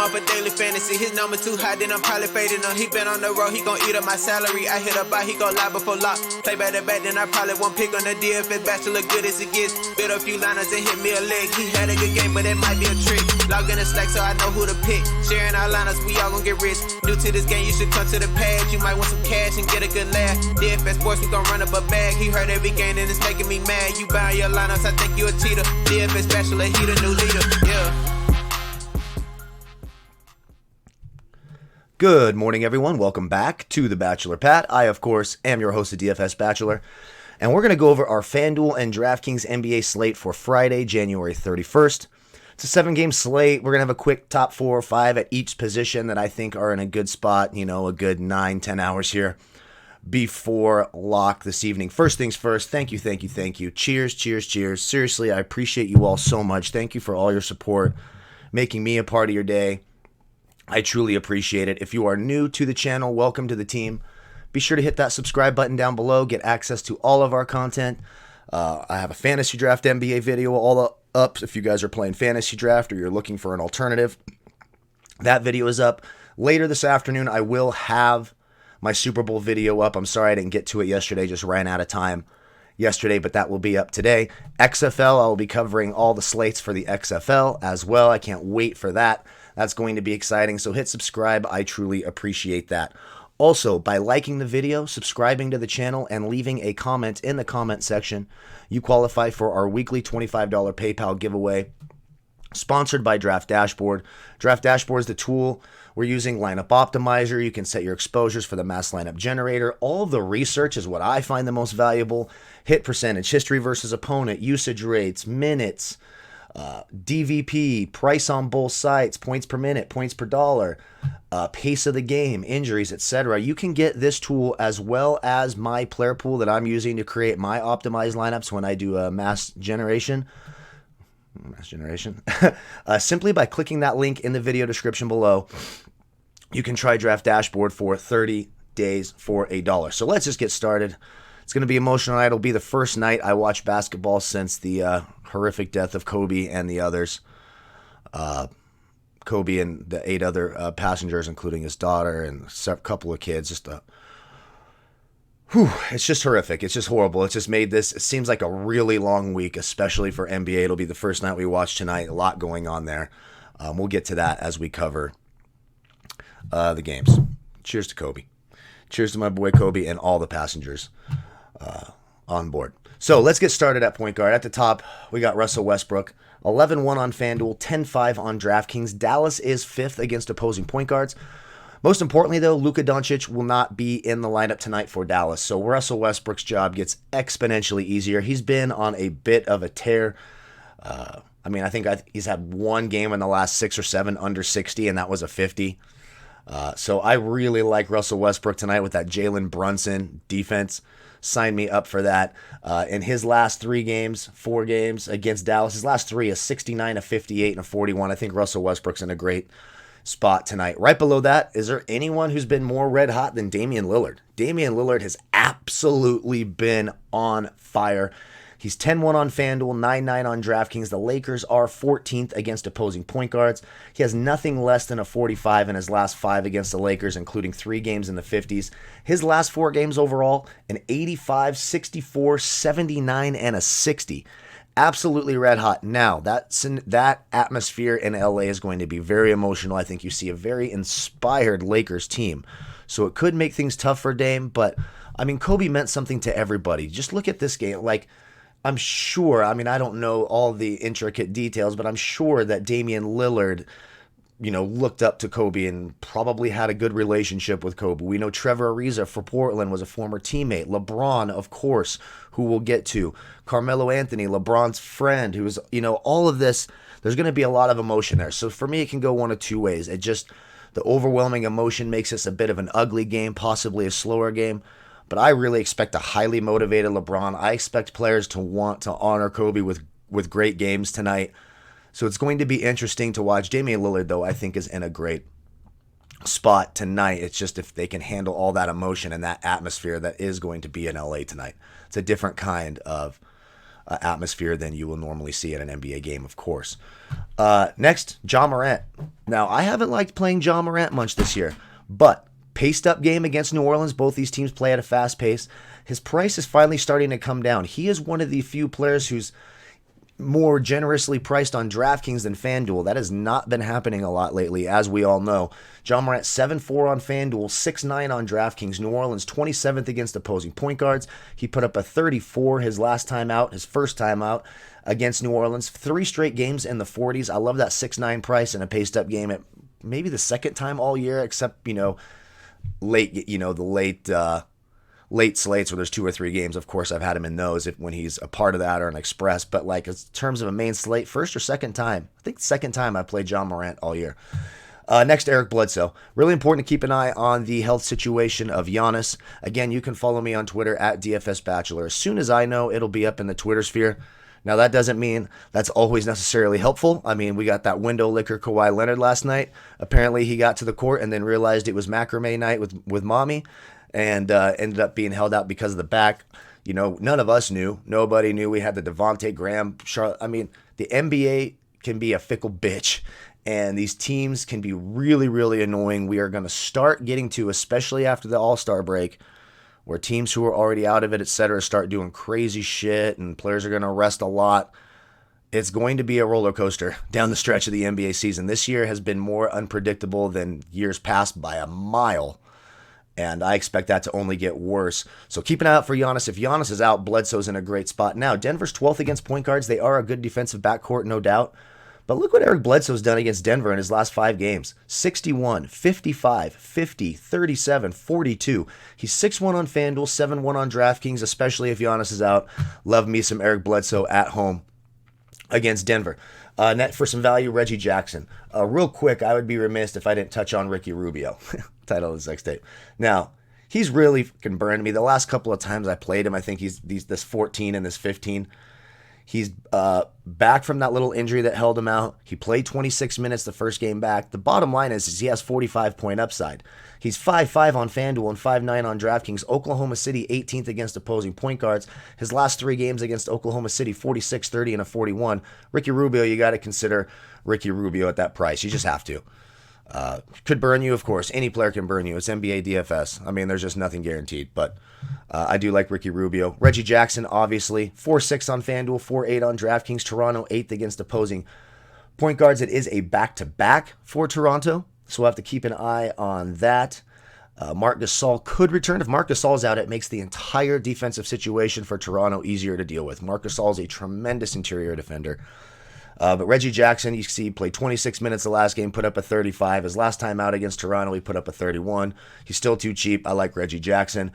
off a daily fantasy. His number too high, then I'm probably fading him. He been on the road, he gon' eat up my salary. I hit a buy, he gon' lie before lock. Play back to back, then I probably won't pick on the DFS bachelor, good as it gets. Bit a few liners and hit me a leg. He had a good game, but it might be a trick. Log in the Slack so I know who to pick. Sharing our liners, we all gon' get rich. New to this game, you should come to the pad. You might want some cash and get a good laugh. DFS sports, we gon' run up a bag. He heard every game and it's making me mad. You buying your lineups, I think you a cheater. DFS bachelor, he the new leader. Yeah. Good morning, everyone. Welcome back to The Bachelor Pat. I, of course, am your host of DFS Bachelor, and we're going to go over our Fanduel and Draftkings NBA slate for Friday, January 31st. It's a 7-game slate. We're going to have a quick top 4 or 5 at each position that I think are in a good spot, a good 9-10 hours here before lock this evening. First things first, thank you. Cheers. Seriously, I appreciate you all so much. Thank you for all your support, making me a part of your day. I truly appreciate it. If you are new to the channel, welcome to the team. Be sure to hit that subscribe button down below. Get access to all of our content. I have a fantasy draft NBA video all up. If you guys are playing fantasy draft or you're looking for an alternative, that video is up. Later this afternoon, I will have my Super Bowl video up. I'm sorry I didn't get to it yesterday. Just ran out of time yesterday, but that will be up today. XFL, I will be covering all the slates for the XFL as well. I can't wait for that. That's going to be exciting, so hit subscribe. I truly appreciate that. Also, by liking the video, subscribing to the channel, and leaving a comment in the comment section, you qualify for our weekly $25 PayPal giveaway, sponsored by Draft Dashboard. Draft Dashboard is the tool we're using, lineup optimizer. You can set your exposures for the mass lineup generator. All of the research is what I find the most valuable. Hit percentage, history versus opponent, usage rates, minutes, DVP, price on both sites, points per minute, points per dollar, pace of the game, injuries, etc. You can get this tool as well as my player pool that I'm using to create my optimized lineups when I do a mass generation. Simply by clicking that link in the video description below. You can try Draft Dashboard for 30 days for $1. So let's just get started. It's going to be emotional night. It'll be the first night I watch basketball since the horrific death of Kobe and the others. Kobe and the 8 other passengers, including his daughter and a couple of kids. It's just horrific. It's just horrible. It's just made this, it seems like a really long week, especially for NBA. It'll be the first night we watch tonight. A lot going on there. We'll get to that as we cover the games. Cheers to Kobe. Cheers to my boy Kobe and all the passengers on board. So let's get started at point guard. At the top, we got Russell Westbrook. 11-1 on Fanduel, 10-5 on Draftkings. Dallas is 5th against opposing point guards. Most importantly, though, Luka Doncic will not be in the lineup tonight for Dallas. So Russell Westbrook's job gets exponentially easier. He's been on a bit of a tear. I think he's had one game in the last 6 or 7 under 60, and that was a 50. So I really like Russell Westbrook tonight with that Jalen Brunson defense. Sign me up for that. In his last 4 games against Dallas, his last 3 is 69, a 58, and a 41. I think Russell Westbrook's in a great spot tonight. Right below that, is there anyone who's been more red hot than Damian Lillard? Damian Lillard has absolutely been on fire. He's 10-1 on Fanduel, 9-9 on Draftkings. The Lakers are 14th against opposing point guards. He has nothing less than a 45 in his last 5 against the Lakers, including 3 games in the 50s. His last 4 games overall, an 85, 64, 79, and a 60. Absolutely red hot. Now, that atmosphere in LA is going to be very emotional. I think you see a very inspired Lakers team. So it could make things tough for Dame, but, Kobe meant something to everybody. Just look at this game. I'm sure, I don't know all the intricate details, but I'm sure that Damian Lillard, looked up to Kobe and probably had a good relationship with Kobe. We know Trevor Ariza for Portland was a former teammate. LeBron, of course, who we'll get to. Carmelo Anthony, LeBron's friend, who's, all of this, there's going to be a lot of emotion there. So for me, it can go one of 2 ways. The overwhelming emotion makes this a bit of an ugly game, possibly a slower game. But I really expect a highly motivated LeBron. I expect players to want to honor Kobe with great games tonight. So it's going to be interesting to watch. Damian Lillard, though, I think is in a great spot tonight. It's just if they can handle all that emotion and that atmosphere that is going to be in LA tonight. It's a different kind of atmosphere than you will normally see at an NBA game, of course. Next, Ja Morant. Now, I haven't liked playing Ja Morant much this year, but paced up game against New Orleans. Both these teams play at a fast pace. His price is finally starting to come down. He is one of the few players who's more generously priced on DraftKings than Fanduel. That has not been happening a lot lately, as we all know. Ja Morant 7-4 on Fanduel, 6-9 on DraftKings. New Orleans 27th against opposing point guards. He put up a 34 his last time out, his first time out against New Orleans. 3 straight games in the 40s. I love that 6-9 price in a paced up game at maybe the second time all year, except, the late slates where there's 2 or 3 games. Of course, I've had him in those when he's a part of that or an express. But like in terms of a main slate, first or second time, I think second time I played Ja Morant all year. Next, Eric Bledsoe. Really important to keep an eye on the health situation of Giannis. Again, you can follow me on Twitter at DFS Bachelor. As soon as I know, it'll be up in the Twitter sphere. Now, that doesn't mean that's always necessarily helpful. I mean, we got that window licker Kawhi Leonard last night. Apparently, he got to the court and then realized it was macrame night with mommy, and ended up being held out because of the back. None of us knew. Nobody knew. We had the Devontae Graham, Charlotte. I mean, the NBA can be a fickle bitch, and these teams can be really, really annoying. We are going to start getting to, especially after the All-Star break, where teams who are already out of it, etc., start doing crazy shit, and players are going to rest a lot. It's going to be a roller coaster down the stretch of the NBA season. This year has been more unpredictable than years past by a mile. And I expect that to only get worse. So keep an eye out for Giannis. If Giannis is out, Bledsoe's in a great spot. Now, Denver's 12th against point guards. They are a good defensive backcourt, no doubt. But look what Eric Bledsoe's done against Denver in his last 5 games. 61, 55, 50, 37, 42. He's 6-1 on FanDuel, 7-1 on DraftKings, especially if Giannis is out. Love me some Eric Bledsoe at home against Denver. Net for some value, Reggie Jackson. Real quick, I would be remiss if I didn't touch on Ricky Rubio. Title of the sex tape. Now, he's really fucking burned me. The last couple of times I played him, I think he's this 14 and this 15. He's back from that little injury that held him out. He played 26 minutes the first game back. The bottom line is he has 45-point upside. He's 5-5 on FanDuel and 5-9 on DraftKings. Oklahoma City 18th against opposing point guards. His last 3 games against Oklahoma City, 46, 30, and a 41. Ricky Rubio, you got to consider Ricky Rubio at that price. You just have to. Could burn you, of course. Any player can burn you. It's NBA DFS. I mean, there's just nothing guaranteed. But I do like Ricky Rubio. Reggie Jackson, obviously. 4-6 on FanDuel, 4-8 on DraftKings. Toronto, 8th against opposing point guards. It is a back-to-back for Toronto, so we'll have to keep an eye on that. Marc Gasol could return. If Marc Gasol's out, it makes the entire defensive situation for Toronto easier to deal with. Marc Gasol is a tremendous interior defender. But Reggie Jackson, you see, played 26 minutes the last game, put up a 35. His last time out against Toronto, he put up a 31. He's still too cheap. I like Reggie Jackson.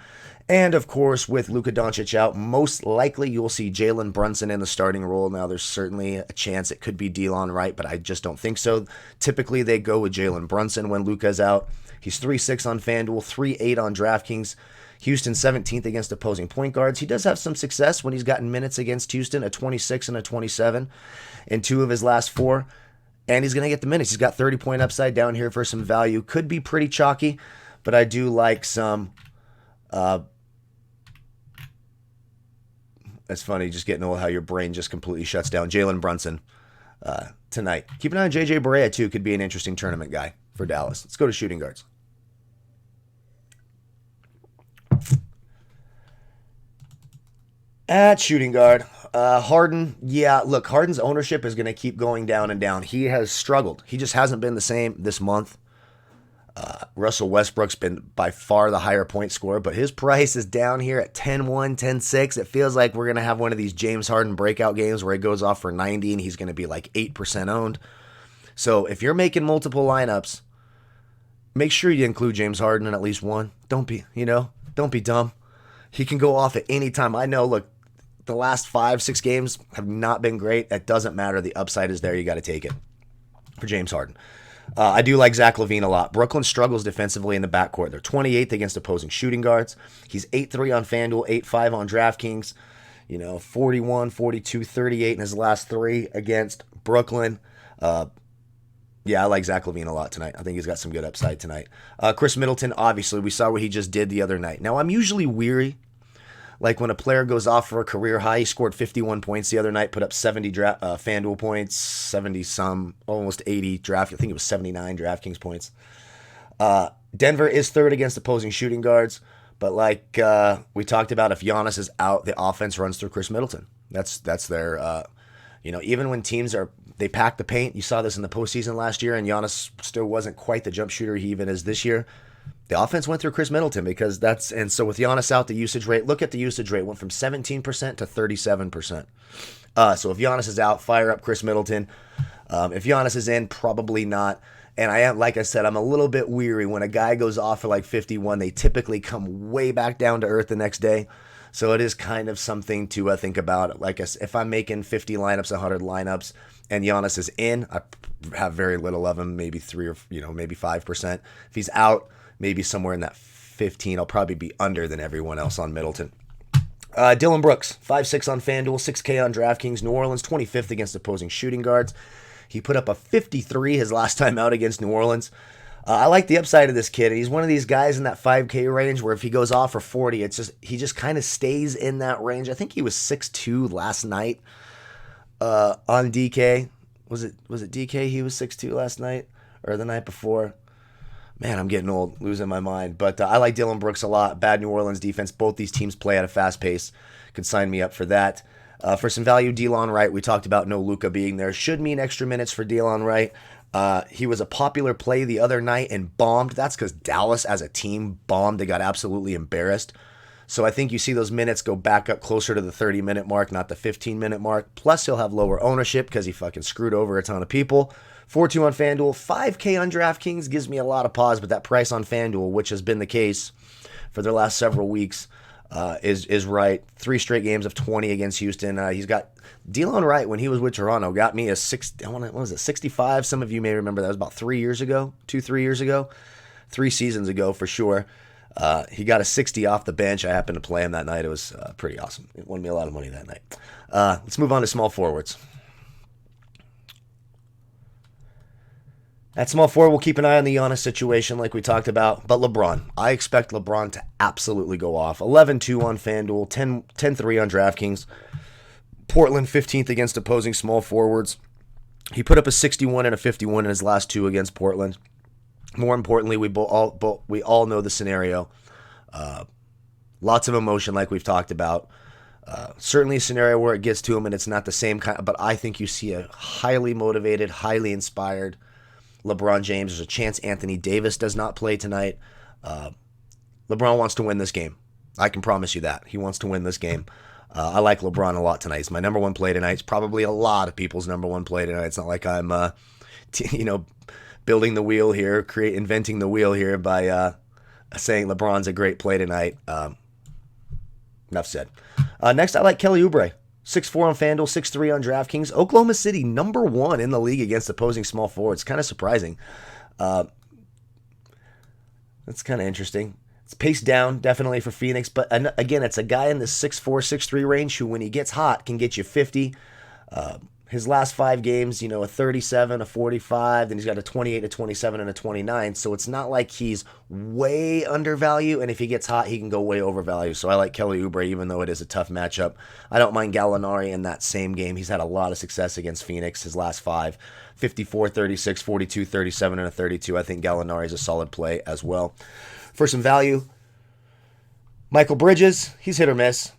And, of course, with Luka Doncic out, most likely you'll see Jalen Brunson in the starting role. Now, there's certainly a chance it could be Delon Wright, but I just don't think so. Typically, they go with Jalen Brunson when Luka's out. He's 3-6 on FanDuel, 3-8 on DraftKings. Houston 17th against opposing point guards. He does have some success when he's gotten minutes against Houston, a 26 and a 27 in 2 of his last 4. And he's going to get the minutes. He's got 30-point upside down here for some value. Could be pretty chalky, but I do like some... It's funny just getting old how your brain just completely shuts down. Jalen Brunson tonight. Keep an eye on J.J. Barea, too. Could be an interesting tournament guy for Dallas. Let's go to shooting guards. At shooting guard, Harden, yeah, look, Harden's ownership is going to keep going down and down. He has struggled. He just hasn't been the same this month. Russell Westbrook's been by far the higher point scorer, but his price is down here at 10-1, 10-6. It feels like we're going to have one of these James Harden breakout games where he goes off for 90 and he's going to be like 8% owned. So if you're making multiple lineups, make sure you include James Harden in at least one. Don't be dumb. He can go off at any time. I know, look, the last 5-6 games have not been great. That doesn't matter. The upside is there. You got to take it for James Harden. I do like Zach LaVine a lot. Brooklyn struggles defensively in the backcourt. They're 28th against opposing shooting guards. He's 8-3 on FanDuel, 8-5 on DraftKings. 41, 42, 38 in his last 3 against Brooklyn. Yeah, I like Zach LaVine a lot tonight. I think he's got some good upside tonight. Chris Middleton, obviously, we saw what he just did the other night. Now, I'm usually weary Like when a player goes off for a career high, he scored 51 points the other night, put up 70 Fanduel points, 70 some, almost 80 draft. I think it was 79 DraftKings points. Denver is third against opposing shooting guards, but like we talked about, if Giannis is out, the offense runs through Chris Middleton. That's their, even when teams they pack the paint. You saw this in the postseason last year, and Giannis still wasn't quite the jump shooter he even is this year. The offense went through Chris Middleton and so with Giannis out, the usage rate, look at the usage rate, went from 17% to 37%. So if Giannis is out, fire up Chris Middleton. If Giannis is in, probably not. And like I said, I'm a little bit weary when a guy goes off for like 51. They typically come way back down to earth the next day. So it is kind of something to think about. Like if I'm making 50 lineups, 100 lineups, and Giannis is in, I have very little of him, maybe 3 or maybe 5%. If he's out, maybe somewhere in that 15. I'll probably be under than everyone else on Middleton. Dylan Brooks, 5'6" on FanDuel, 6K on DraftKings. New Orleans, 25th against opposing shooting guards. He put up a 53 his last time out against New Orleans. I like the upside of this kid. He's one of these guys in that 5K range where if he goes off for 40, he just kind of stays in that range. I think he was 6'2" last night on DK. Was it DK? He was 6'2" last night or the night before. Man, I'm getting old, losing my mind. But I like Dylan Brooks a lot. Bad New Orleans defense. Both these teams play at a fast pace. Could sign me up for that. For some value, DeLon Wright. We talked about no Luka being there. Should mean extra minutes for DeLon Wright. He was a popular play the other night and bombed. That's because Dallas as a team bombed. They got absolutely embarrassed. So I think you see those minutes go back up closer to the 30-minute mark, not the 15-minute mark. Plus, he'll have lower ownership because he fucking screwed over a ton of people. 4-2 on FanDuel, 5K on DraftKings gives me a lot of pause, but that price on FanDuel, which has been the case for the last several weeks, is right. 3 straight games of 20 against Houston. He's got DeLon Wright when he was with Toronto got me a 65. Some of you may remember that was about 3 years ago, 3 years ago, 3 seasons ago for sure. He got a 60 off the bench. I happened to play him that night. It was pretty awesome. It won me a lot of money that night. Let's move on to small forwards. At small forward, we'll keep an eye on the Giannis situation like we talked about. But LeBron, I expect LeBron to absolutely go off. 11-2 on FanDuel, 10-3 on DraftKings. Portland 15th against opposing small forwards. He put up a 61 and a 51 in his last 2 against Portland. More importantly, we all know the scenario. Lots of emotion like we've talked about. Certainly a scenario where it gets to him and it's not the same kind, but I think you see a highly motivated, highly inspired LeBron James. There's a chance Anthony Davis does not play tonight. LeBron wants to win this game. I can promise you that. He wants to win this game. I like LeBron a lot tonight. He's my number 1 play tonight. It's probably a lot of people's number 1 play tonight. It's not like I'm, building the wheel here, inventing the wheel here by saying LeBron's a great play tonight. Enough said. Next, I like Kelly Oubre. 6'4" on FanDuel, 6'3" on DraftKings. Oklahoma City, number 1 in the league against opposing small forwards. Kind of surprising. That's kind of interesting. It's paced down, definitely, for Phoenix. But again, it's a guy in the 6'4", 6'3" range who, when he gets hot, can get you 50. His last 5 games, a 37, a 45, then he's got a 28, a 27, and a 29. So it's not like he's way undervalued, and if he gets hot, he can go way overvalued. So I like Kelly Oubre, even though it is a tough matchup. I don't mind Gallinari in that same game. He's had a lot of success against Phoenix his last 5. 54, 36, 42, 37, and a 32. I think Gallinari is a solid play as well. For some value, Michael Bridges, he's hit or miss.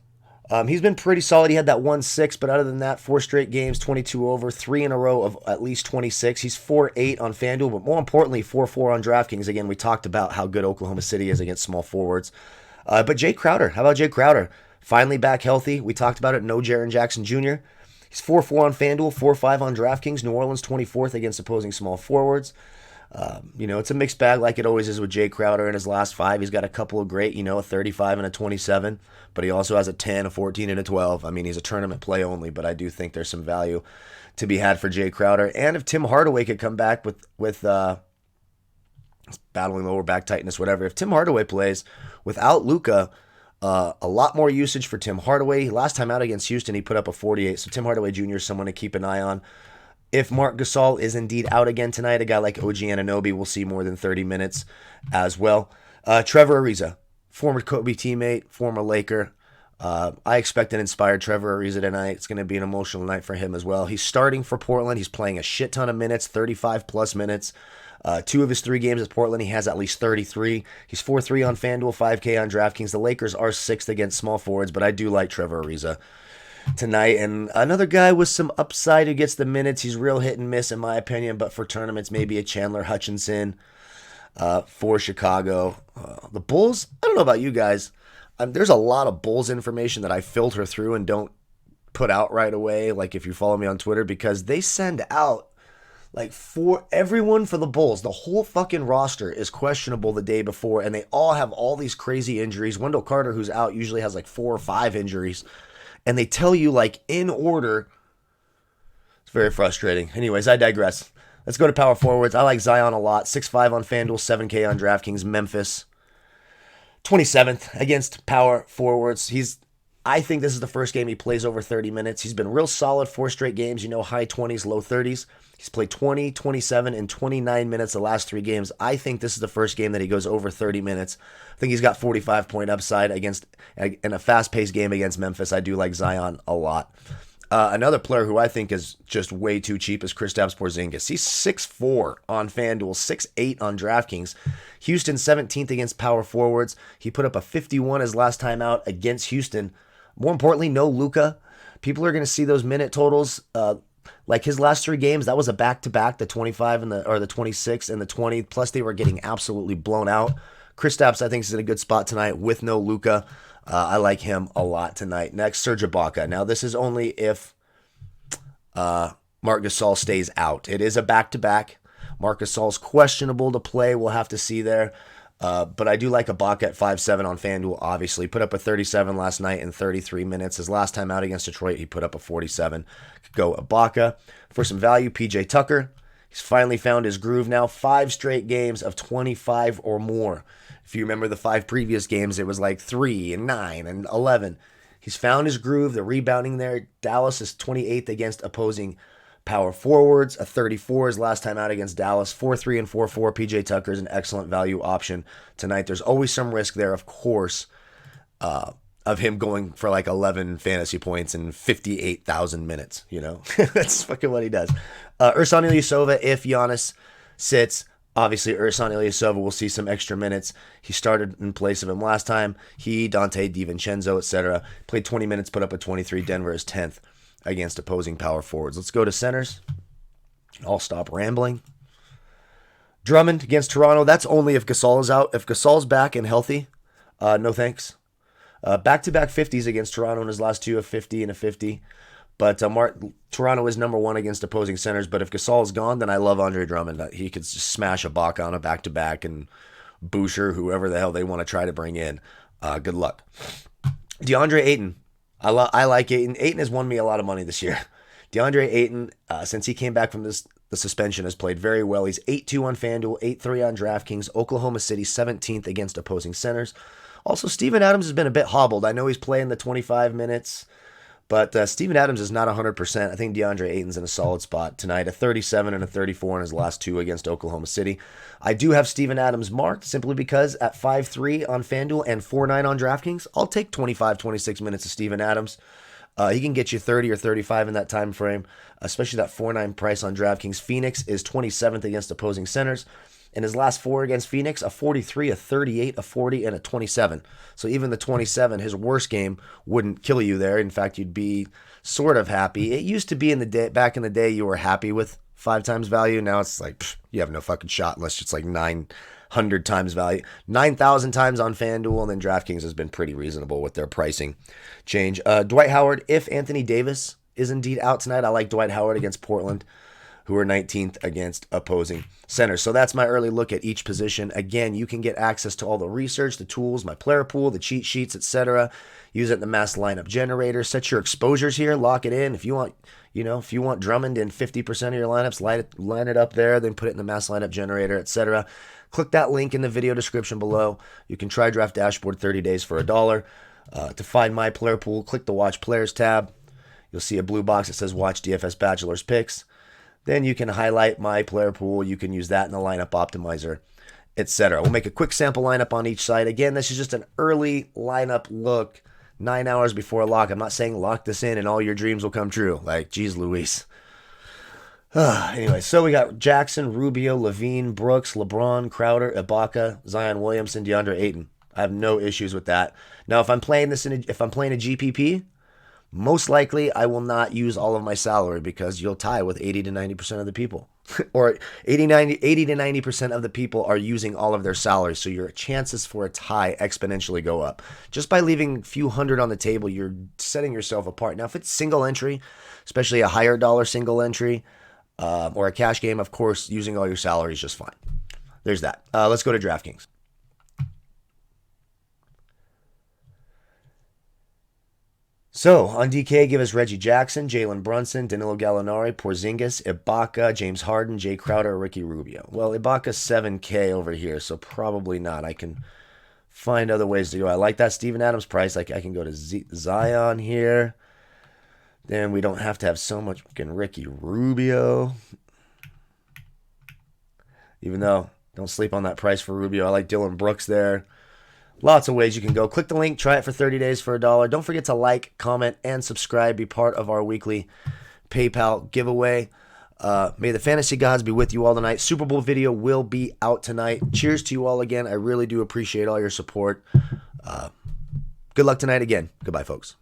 He's been pretty solid. He had that 1-6, but other than that, 4 straight games, 22 over, 3 in a row of at least 26. He's 4-8 on FanDuel, but more importantly, 4-4 on DraftKings. Again, we talked about how good Oklahoma City is against small forwards. But Jay Crowder, how about Jay Crowder? Finally back healthy. We talked about it. No Jaren Jackson Jr. He's 4-4 on FanDuel, 4-5 on DraftKings. New Orleans 24th against opposing small forwards. It's a mixed bag like it always is with Jay Crowder in his last 5. He's got a couple of great, a 35 and a 27, but he also has a 10, a 14, and a 12. I mean, he's a tournament play only, but I do think there's some value to be had for Jay Crowder. And if Tim Hardaway could come back with battling lower back tightness, whatever, if Tim Hardaway plays without Luka, a lot more usage for Tim Hardaway. Last time out against Houston, he put up a 48, so Tim Hardaway Jr. is someone to keep an eye on. If Marc Gasol is indeed out again tonight, a guy like OG Anunoby will see more than 30 minutes as well. Trevor Ariza, former Kobe teammate, former Laker. I expect an inspired Trevor Ariza tonight. It's going to be an emotional night for him as well. He's starting for Portland. He's playing a shit ton of minutes, 35 plus minutes. 2 of his 3 games at Portland, he has at least 33. He's 4-3 on Fanduel, 5K on DraftKings. The Lakers are 6th against small forwards, but I do like Trevor Ariza tonight. And another guy with some upside who gets the minutes. He's real hit and miss in my opinion, but for tournaments, maybe a Chandler Hutchinson for Chicago. The Bulls, I don't know about you guys. There's a lot of Bulls information that I filter through and don't put out right away, like if you follow me on Twitter, because they send out like for everyone for the Bulls. The whole fucking roster is questionable the day before, and they all have all these crazy injuries. Wendell Carter, who's out, usually has like 4 or 5 injuries, and they tell you like in order. It's very frustrating. Anyways, I digress. Let's go to power forwards. I like Zion a lot. 6'5 on FanDuel, 7K on DraftKings. Memphis, 27th against power forwards. I think this is the first game he plays over 30 minutes. He's been real solid 4 straight games, high 20s, low 30s. He's played 20, 27, and 29 minutes the last 3 games. I think this is the first game that he goes over 30 minutes. I think he's got 45-point upside in a fast-paced game against Memphis. I do like Zion a lot. Another player who I think is just way too cheap is Kristaps Porzingis. He's 6'4 on FanDuel, 6'8 on DraftKings. Houston 17th against power forwards. He put up a 51 his last time out against Houston. More importantly, no Luka. People are going to see those minute totals. Like his last 3 games, that was a back-to-back, the 25 or the 26 and the 20. Plus, they were getting absolutely blown out. Kristaps, I think, is in a good spot tonight with no Luka. I like him a lot tonight. Next, Serge Ibaka. Now, this is only if Marc Gasol stays out. It is a back-to-back. Marc Gasol's questionable to play. We'll have to see there. But I do like Ibaka at 5'7 on FanDuel, obviously. Put up a 37 last night in 33 minutes. His last time out against Detroit, he put up a 47. Go Ibaka. For some value, PJ Tucker. He's finally found his groove now. 5 straight games of 25 or more. If you remember the 5 previous games, it was like 3 and 9 and 11. He's found his groove. The rebounding there. Dallas is 28th against opposing power forwards. A 34 his last time out against Dallas. 4-3 and 4-4. PJ Tucker is an excellent value option tonight. There's always some risk there, of course, of him going for like 11 fantasy points and 58,000 minutes. That's fucking what he does. Ersan Ilyasova, if Giannis sits, obviously Ersan Ilyasova will see some extra minutes. He started in place of him last time. Dante DiVincenzo, etc. Played 20 minutes, put up a 23. Denver is 10th against opposing power forwards. Let's go to centers. I'll stop rambling. Drummond against Toronto. That's only if Gasol is out. If Gasol's back and healthy, no thanks. Back-to-back 50s against Toronto in his last 2, a 50 and a 50. But Toronto is number 1 against opposing centers. But if Gasol is gone, then I love Andre Drummond. He could just smash Ibaka on a back-to-back and Boucher, whoever the hell they want to try to bring in. Good luck. DeAndre Ayton. I like Ayton. Ayton has won me a lot of money this year. DeAndre Ayton, since he came back from the suspension, has played very well. He's 8-2 on FanDuel, 8-3 on DraftKings. Oklahoma City 17th against opposing centers. Also, Steven Adams has been a bit hobbled. I know he's playing the 25 minutes, but Steven Adams is not 100%. I think DeAndre Ayton's in a solid spot tonight. A 37 and a 34 in his last 2 against Oklahoma City. I do have Steven Adams marked simply because at 5-3 on FanDuel and 4-9 on DraftKings, I'll take 25, 26 minutes of Steven Adams. He can get you 30 or 35 in that time frame, especially that 4-9 price on DraftKings. Phoenix is 27th against opposing centers. In his last 4 against Phoenix, a 43, a 38, a 40, and a 27. So even the 27, his worst game, wouldn't kill you there. In fact, you'd be sort of happy. It used to be back in the day, you were happy with 5 times value. Now it's like, you have no fucking shot unless it's like 900 times value. 9,000 times on FanDuel, and then DraftKings has been pretty reasonable with their pricing change. Dwight Howard, if Anthony Davis is indeed out tonight, I like Dwight Howard against Portland, who are 19th against opposing centers. So that's my early look at each position. Again, you can get access to all the research, the tools, my player pool, the cheat sheets, etc. Use it in the mass lineup generator. Set your exposures here, lock it in. If you want Drummond in 50% of your lineups, line it up there, then put it in the mass lineup generator, etc. Click that link in the video description below. You can try Draft Dashboard 30 days for $1. To find my player pool, click the Watch Players tab. You'll see a blue box that says Watch DFS Bachelor's Picks. Then you can highlight my player pool. You can use that in the lineup optimizer, etc. We'll make a quick sample lineup on each side. Again, this is just an early lineup look, 9 hours before lock. I'm not saying lock this in and all your dreams will come true. Like, geez Louise. Anyway, so we got Jackson, Rubio, Levine, Brooks, LeBron, Crowder, Ibaka, Zion Williamson, DeAndre Ayton. I have no issues with that. Now, if I'm playing a GPP, most likely I will not use all of my salary because you'll tie with 80 to 90% of the people. Or 80 to 90% of the people are using all of their salary, so your chances for a tie exponentially go up. Just by leaving a few hundred on the table, you're setting yourself apart. Now, if it's single entry, especially a higher dollar single entry, or a cash game, of course, using all your salary is just fine. There's that. Let's go to DraftKings. So, on DK, give us Reggie Jackson, Jalen Brunson, Danilo Gallinari, Porzingis, Ibaka, James Harden, Jay Crowder, Ricky Rubio. Well, Ibaka's 7K over here, so probably not. I can find other ways to go. I like that Steven Adams price. Like, I can go to Zion here. Then we don't have to have so much fucking Ricky Rubio. Even though, don't sleep on that price for Rubio. I like Dylan Brooks there. Lots of ways you can go. Click the link. Try it for 30 days for $1. Don't forget to like, comment, and subscribe. Be part of our weekly PayPal giveaway. May the fantasy gods be with you all tonight. Super Bowl video will be out tonight. Cheers to you all again. I really do appreciate all your support. Good luck tonight again. Goodbye, folks.